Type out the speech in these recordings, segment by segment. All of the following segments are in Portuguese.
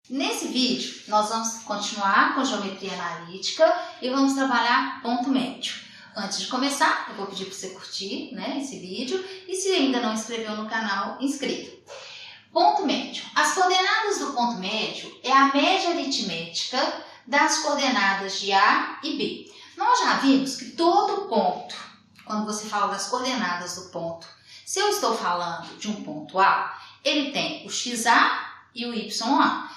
Nesse vídeo, nós vamos continuar com geometria analítica e vamos trabalhar ponto médio. Antes de começar, eu vou pedir para você curtir, esse vídeo e se ainda não inscreveu no canal, inscreva. Ponto médio. As coordenadas do ponto médio é a média aritmética das coordenadas de A e B. Nós já vimos que todo ponto, quando você fala das coordenadas do ponto, se eu estou falando de um ponto A, ele tem o XA e o YA.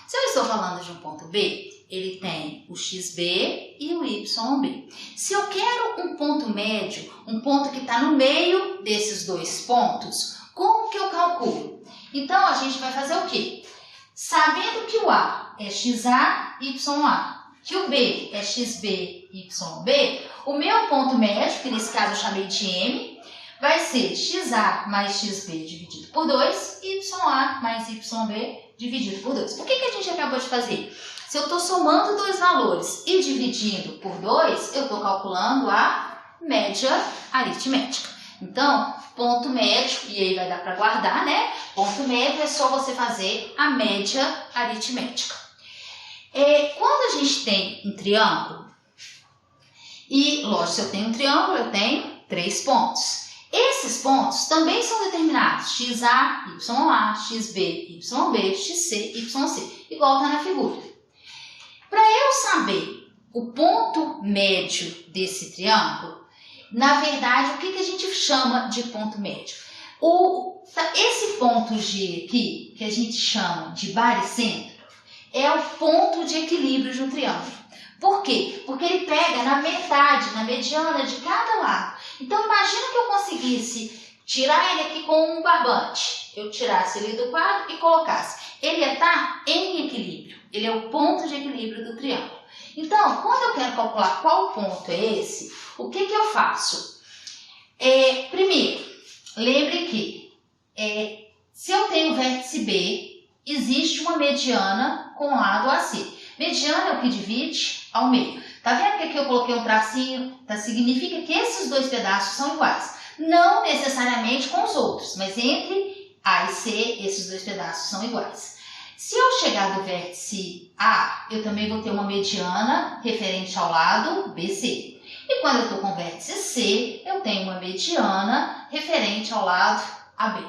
Se eu estou falando de um ponto B, ele tem o XB e o YB. Se eu quero um ponto médio, um ponto que está no meio desses dois pontos, como que eu calculo? Então, a gente vai fazer o quê? Sabendo que o A é XA, YA, que o B é XB, YB, o meu ponto médio, que nesse caso eu chamei de M, vai ser XA mais XB dividido por 2 e YA mais YB dividido por 2. O que a gente acabou de fazer? Se eu estou somando dois valores e dividindo por 2, eu estou calculando a média aritmética. Então, ponto médio, e aí vai dar para guardar, Ponto médio é só você fazer a média aritmética. Quando a gente tem um triângulo, e lógico, se eu tenho um triângulo, eu tenho 3 pontos. Esses pontos também são determinados XA, YA, XB, YB, XC, YC, igual está na figura. Para eu saber o ponto médio desse triângulo, na verdade, o que a gente chama de ponto médio? Esse ponto G aqui, que a gente chama de baricentro, é o ponto de equilíbrio de um triângulo. Por quê? Porque ele pega na metade, na mediana de cada lado. Então, imagina que eu conseguisse tirar ele aqui com um barbante. Eu tirasse ele do quadro e colocasse. Ele ia estar em equilíbrio. Ele é o ponto de equilíbrio do triângulo. Então, quando eu quero calcular qual ponto é esse, o que eu faço? Primeiro, lembre que se eu tenho vértice B, existe uma mediana com lado AC. Mediana é o que divide ao meio. Tá vendo que aqui eu coloquei um tracinho? Significa que esses dois pedaços são iguais. Não necessariamente com os outros, mas entre A e C, esses dois pedaços são iguais. Se eu chegar do vértice A, eu também vou ter uma mediana referente ao lado BC. E quando eu estou com o vértice C, eu tenho uma mediana referente ao lado AB.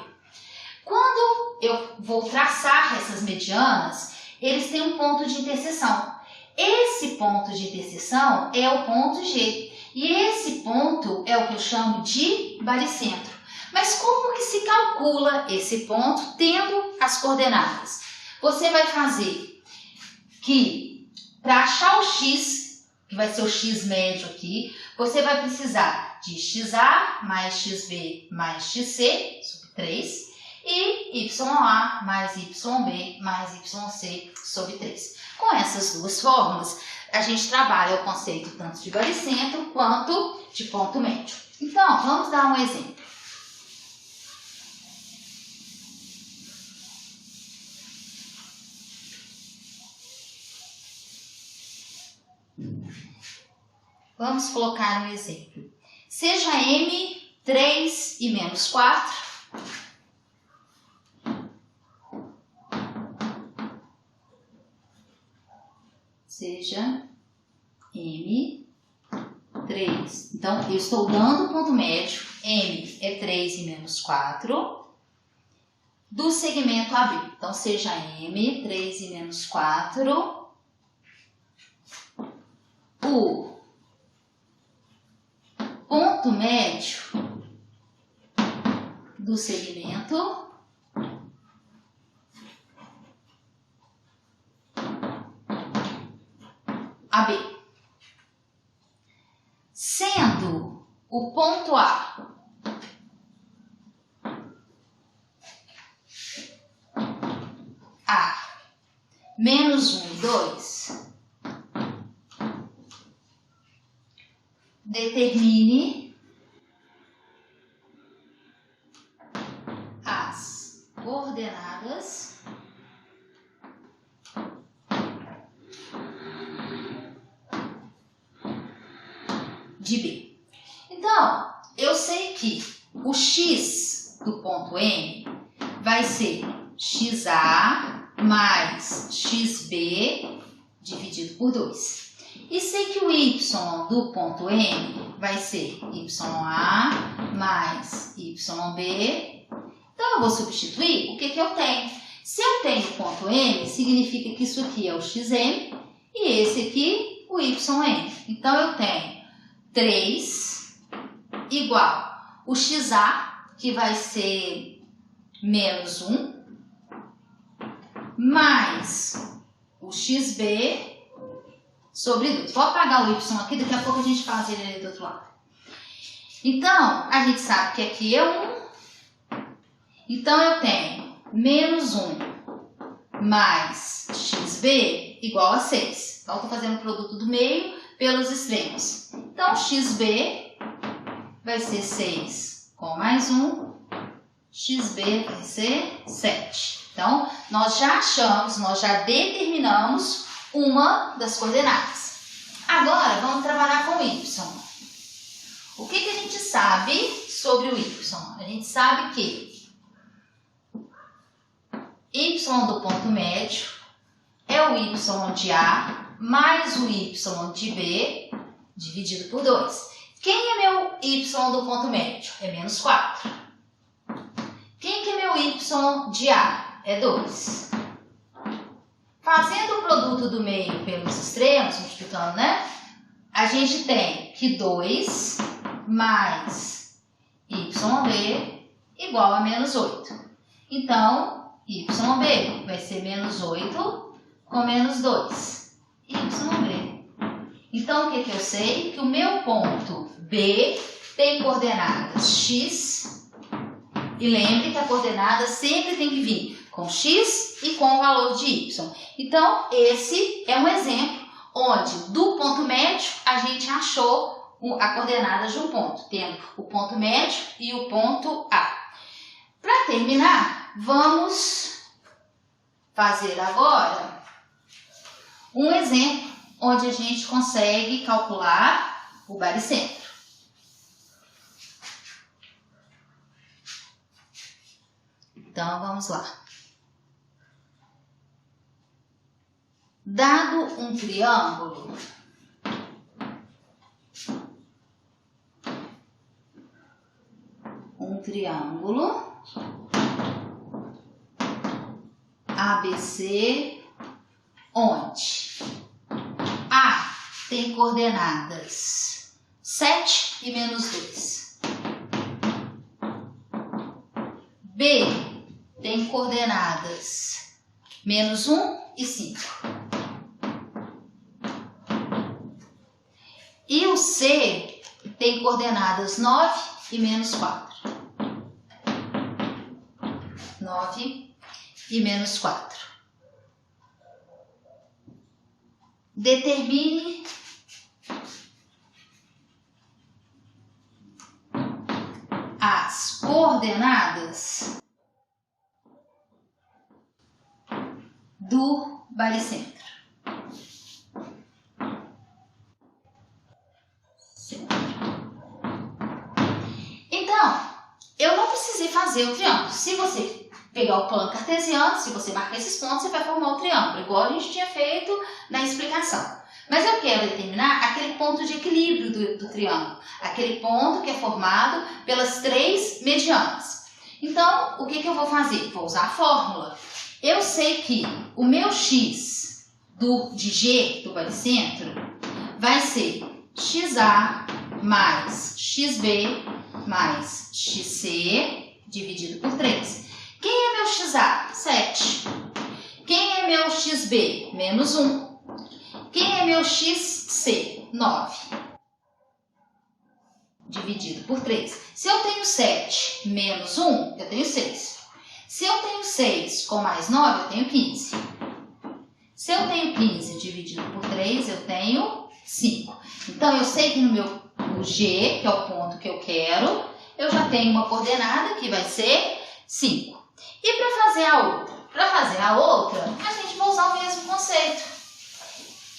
Quando eu vou traçar essas medianas, eles têm um ponto de interseção. Esse ponto de interseção é o ponto G. E esse ponto é o que eu chamo de baricentro. Mas como que se calcula esse ponto tendo as coordenadas? Você vai fazer que, para achar o X, que vai ser o X médio aqui, você vai precisar de XA mais XB mais XC, sobre 3, e YA mais YB mais YC sobre 3. Com essas duas fórmulas, a gente trabalha o conceito tanto de baricentro quanto de ponto médio. Então, vamos dar um exemplo. Vamos colocar um exemplo. Seja M 3 e menos 4. Seja M 3. Então, eu estou dando o ponto médio. M é 3 e menos 4 do segmento AB. Então, seja M 3 e menos 4 o ponto médio do segmento AB, sendo o ponto A menos 1 e 2, determine as coordenadas de B. Então, eu sei que o X do ponto M vai ser XA mais xb dividido por 2. E sei que o y do ponto M vai ser YA mais YB. Então, eu vou substituir o que eu tenho. Se eu tenho o ponto M, significa que isso aqui é o xm e esse aqui o ym. Então, eu tenho 3 igual o xa, que vai ser menos 1, mais o xb sobre 2. Vou apagar o y aqui, daqui a pouco a gente faz ele ali do outro lado. Então, a gente sabe que aqui é 1. Então, eu tenho menos 1 mais xb igual a 6. Então, eu estou fazendo o produto do meio pelos extremos. Então, xb vai ser 6 com mais 1. xb vai ser 7. Então, nós já achamos, nós já determinamos uma das coordenadas. Agora, vamos trabalhar com o y. O que a gente sabe sobre o y? A gente sabe que y do ponto médio é o y de A mais o y de B dividido por 2. Quem é meu y do ponto médio? É menos 4. Quem que é meu y de A? É 2. Fazendo o produto do meio pelos extremos, multiplicando, né? A gente tem que 2 mais YB igual a menos 8. Então, YB vai ser menos 8 com menos 2. YB. Então, o que eu sei? Que o meu ponto B tem coordenadas X. E lembre que a coordenada sempre tem que vir com X e com o valor de Y. Então, esse é um exemplo onde, do ponto médio, a gente achou a coordenada de um ponto, tendo o ponto médio e o ponto A. Para terminar, vamos fazer agora um exemplo onde a gente consegue calcular o baricentro. Então, vamos lá. Dado um triângulo, ABC, onde A tem coordenadas 7 e menos 2. B tem coordenadas menos 1 e 5. E o C tem coordenadas 9 e menos 4. 9 e menos 4. Determine as coordenadas do baricentro. Então, eu não precisei fazer o triângulo. Se você pegar o plano cartesiano, se você marcar esses pontos, você vai formar o triângulo, igual a gente tinha feito na explicação. Mas eu quero determinar aquele ponto de equilíbrio do triângulo, aquele ponto que é formado pelas 3 medianas. Então, o que eu vou fazer? Vou usar a fórmula. Eu sei que o meu x de G, do baricentro, vai ser XA mais XB mais XC dividido por 3. Quem é meu XA? 7. Quem é meu XB? Menos 1. Quem é meu XC? 9. Dividido por 3. Se eu tenho 7 menos 1, eu tenho 6. Se eu tenho 6 com mais 9, eu tenho 15. Se eu tenho 15 dividido por 3, eu tenho 5. Então, eu sei que no G, que é o ponto que eu quero, eu já tenho uma coordenada que vai ser 5. E para fazer a outra? Para fazer a outra, a gente vai usar o mesmo conceito,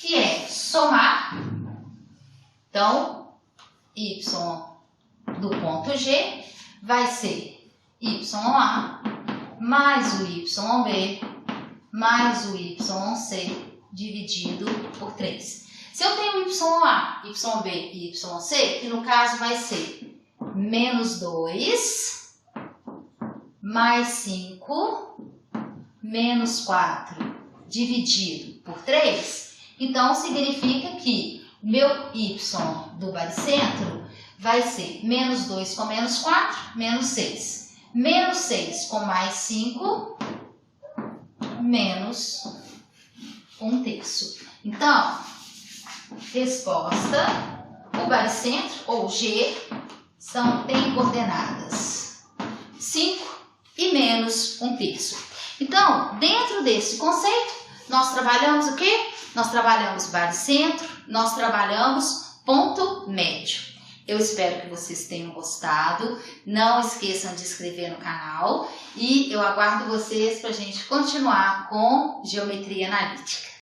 que é somar. Então, y do ponto G vai ser YA mais o YB mais o YC dividido por 3. Se eu tenho YA, YB e YC, que no caso vai ser menos 2, mais 5, menos 4 dividido por 3, então significa que meu Y do baricentro vai ser menos 2 com menos 4, menos 6. Menos 6 com mais 5, menos 1/3. Então, resposta, o baricentro, ou G, tem coordenadas 5 e menos 1/3. Então, dentro desse conceito, nós trabalhamos o quê? Nós trabalhamos baricentro, nós trabalhamos ponto médio. Eu espero que vocês tenham gostado. Não esqueçam de se inscrever no canal e eu aguardo vocês para a gente continuar com geometria analítica.